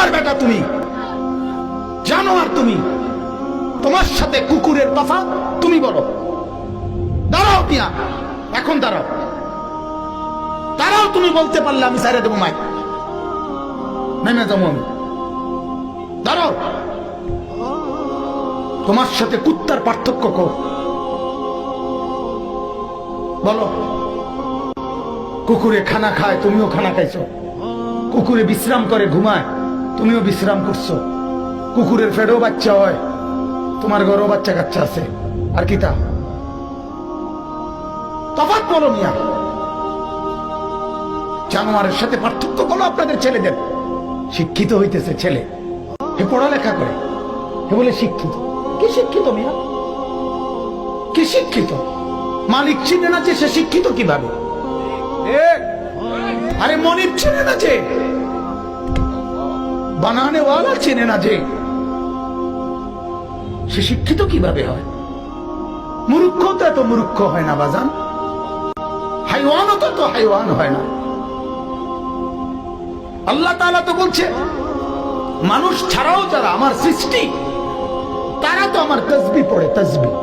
জানোয়ার বেটা তুমি, জানোয়ার তুমি। তোমার সাথে কুকুরের তফাৎ তুমি বলো। দাঁড়াও মিয়া, এখন দাঁড়াও, দাঁড়াও। তুমি বলতে পারলে আমি ছেড়ে দেবো মাইক, নেমে যাবো আমি। দাঁড়াও, তোমার সাথে কুত্তার পার্থক্য কো বলো। কুকুরে খানা খায়, তুমিও খানা খাইছো। কুকুরে বিশ্রাম করে, ঘুমায়, তুমিও বিশ্রাম করছো। কুকুরের ফেডও বাচ্চা হয়, তোমার ঘরেও বাচ্চা কাচ্চা আছে। আর কি তা তফাৎ বলো মিয়া। জানোয়ারের সাথে পার্থক্য বলো আপনাদের ছেলেদের। শিক্ষিত হইতেছে ছেলে, হে পড়ালেখা করে, হে বলে শিক্ষিত। কি শিক্ষিত মিয়া, কি শিক্ষিত? মালিক চিনে না যে সে শিক্ষিত কিভাবে? আরে মনিব চিনে না যে, বানানেওয়ালা চিনে না যে, সে শিক্ষিত কিভাবে হয়? মূর্খ তো এত মূর্খ হয় না বাজান, হাইওয়ানও তো হাইওয়ান হয় না। আল্লাহ তাআলা তো বলছে মানুষ ছাড়াও যারা আমার সৃষ্টি তারা তো আমার তাসবিহ পড়ে, তাসবিহ।